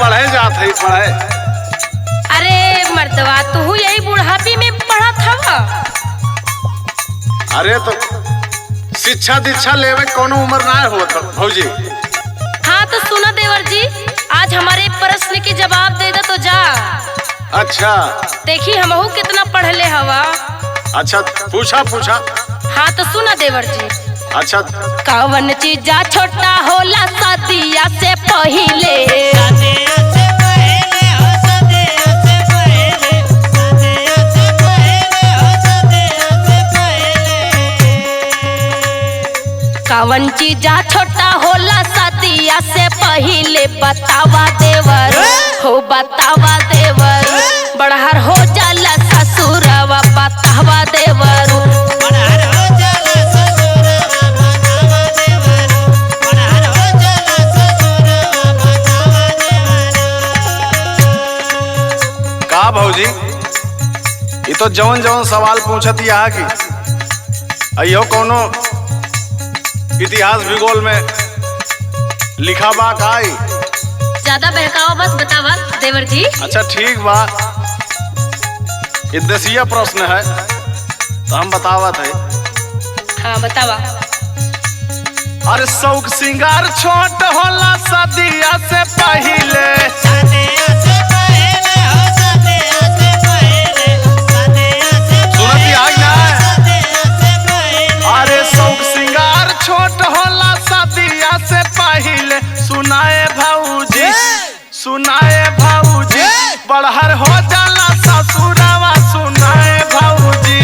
पढ़े जात है पढ़े। अरे मर्दवा तू यही बुढ़ापी में पढ़ा था। अरे तो शिक्षा दीक्षा लेवे कोनो उम्र ना हो भौजी। हाँ तो सुना देवर जी, आज हमारे प्रश्न के जवाब दे दो तो जा। अच्छा देखी हमहू कितना पढ़ले हवा। अच्छा पूछा पूछा। हाँ तो सुना देवर जी। अच्छा कवन चीजा छोटा होला सदिया से पहिले। कवन चीजा छोटा होला सदिया से पहिले। बतावा देवर हो बतावा देवर, बड़हर हो जाला ससुरवा। बतावा देवर का भौजी, ये तो जवन जवन सवाल पूछती यहाँ की अयो कोनो इतिहास भूगोल में लिखा बा का? ज्यादा बहकावा बस बतावा देवर जी। अच्छा ठीक बा, ये देशीय प्रश्न है तो हम बतावत है। हाँ बतावा। अरे शौक सिंगार छोट होला सदिया से पहिले। सुनती आई ना? अरे शौक सिंगार छोट होला सदिया से पहिले। सुनाए भाऊजी सुनाए भाऊजी, बड़हर हो जाला ससुरवा। सुनाए भाऊजी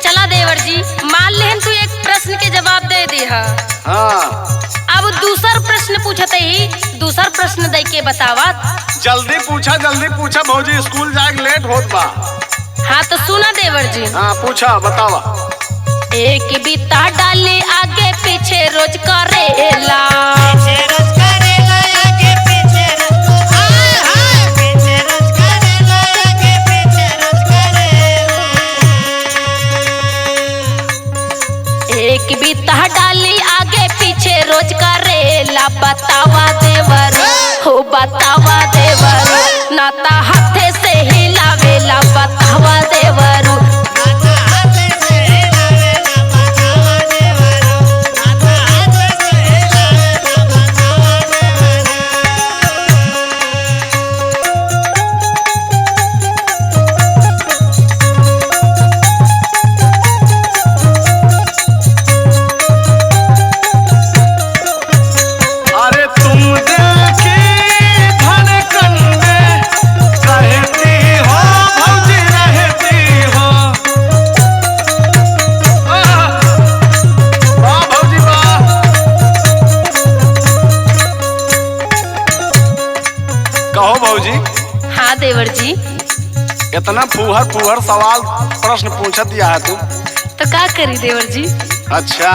चला देवर जी, मान लेहन तू एक प्रश्न के जवाब दे दी है। हाँ अब दूसर प्रश्न पूछते ही दूसर प्रश्न दे के बतावा। जल्दी पूछा भौजी, स्कूल जाके लेट होत बा। हाँ तो सुना देवर जी। हाँ पूछा बतावा। एक बीता डाली आगे पीछे रोज करेला। एक बीता डाली आगे पीछे रोज करेला। बतावा देवर हो बतावा देवर, नाता हाथे से हिलावेला। बतावा देवर देवर जी। इतना फूहर सवाल प्रश्न पूछत दिया है तू तो क्या करी देवर जी। अच्छा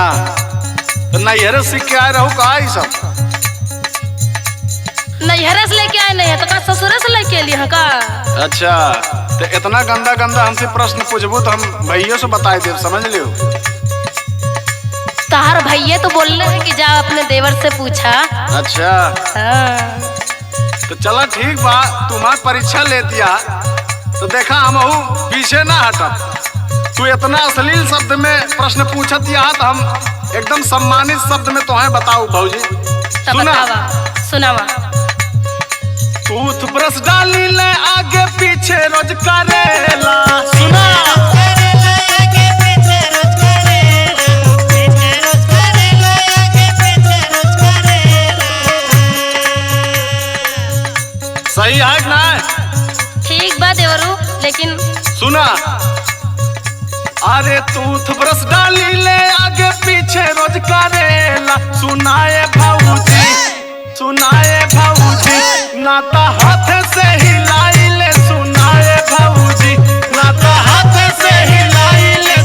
तो नैहरे सीख के आए रहू का? सब नैहरे से लेके आए नहीं है तो का ससुरे से लेके लिए का? अच्छा तो इतना गंदा गंदा हमसे प्रश्न पूछबू तो हम भैया से बताए देव, समझ लियो। तार भैया तो बोल रहे कि जा अपने देवर से पूछा। अच्छा हाँ। तो चला ठीक बा, तुम्हार परीक्षा ले दिया तो देखा हम पीछे ना हटब। तू इतना अश्लील शब्द में प्रश्न पूछत दिया तो हम एकदम सम्मानित शब्द में तुम्हें बताऊ भौजी। सुनावा। टूथब्रश डाली ले आगे पीछे रोज करेला। सुना सही है ना? ठीक बात देवरू, लेकिन सुना। अरे टूथब्रश डाली ले आगे पीछे रोज करेला। सुनाए भाऊजी नाता हाथ से हिलाई ले। सुनाए भाऊजी नाता हाथ से हिलाई ले।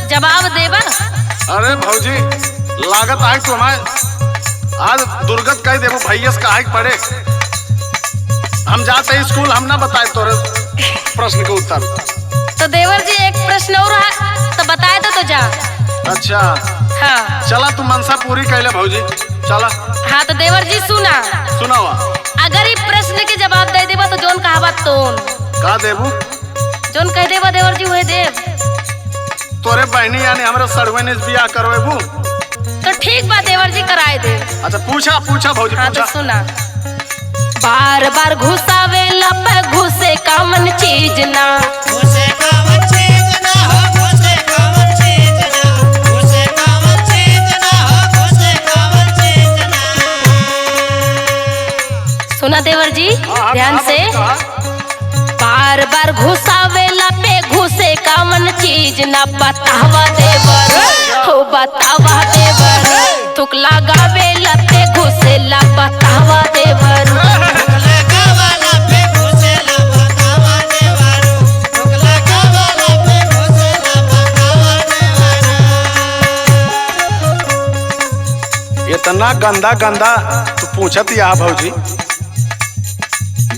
जवाब देबा। अरे भौजी लागत है तुम्हें आज दुर्गत कह देबो भैयस का हाइक पड़े। हम जाते स्कूल हम ना बताए तोरे प्रश्न के उत्तर। तो देवर जी एक प्रश्न और है तो बताए दो तो जा। अच्छा हाँ चला तू मनसा पूरी कैले भौजी चला। हाँ तो देवर जी सुना, सुनावा। अगर ये प्रश्न के जवाब दे देबा तो जोन कहावा तोन का देबू? जोन कह देबा देवर जी वही देव। तोरे बहनी यानी हमरे सड़वे ने बियाह करवेबू? तो ठीक बा देवर जी कराए दे। अच्छा पूछा पूछा भौजी हाँ तो पूछा। सुना, बार बार घुसावेला पे घुसे कामन चीज ना। घुसे कामन चीज ना हो, घुसे कामन चीज ना, घुसे कामन चीज ना हो, घुसे कामन चीज ना। सुना देवर जी हाँ, ध्यान से, कहा? बार बार घुसावेला पे घुसे कामन चीज ना। बतावा देवर हो बतावा देवर, तुक लगावेला पे घुसेला बतावा देवर। ढुकला कावाला पे घुसेला बतावा देवारू, ढुकला कावाला पे घुसेला बतावा देवारू। इतना गंदा गंदा तू पूछत या भौजी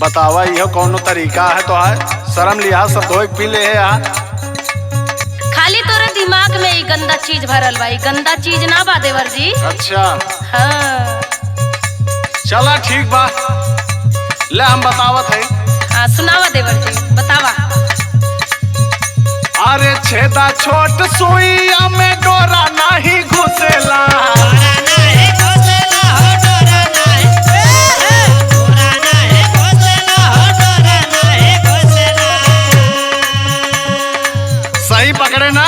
बतावा यह कौनो तरीका है तो है शर्म लिया सब धोए पी ले है यहाँ। खाली तोरे दिमाग में ही गंदा चीज भरल बा, गंदा चीज ना बा देवर जी। अच्छा हाँ चला ठीक बा ले हम बतावत है। हाँ सुनावा देवर जी बतावा। अरे छेदा छोट सुइया में डोरा नहीं घुसेला। डोरा नाही घुसेला हो, डोरा नाही, डोरा नाही घुसेला हो, डोरा नाही घुसेला। सही पकड़े ना?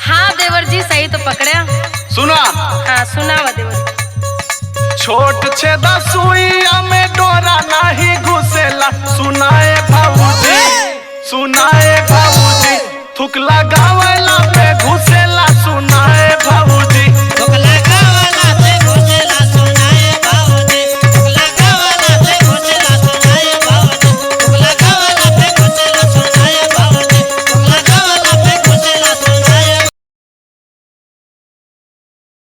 हाँ देवर जी सही तो पकड़े। सुना, हाँ सुनावा देवर जी। छोट छेदा सुइया में डोरा नहीं घुसेला। सुनाए भाऊजी सुनाए भाऊजी थुक लगावेला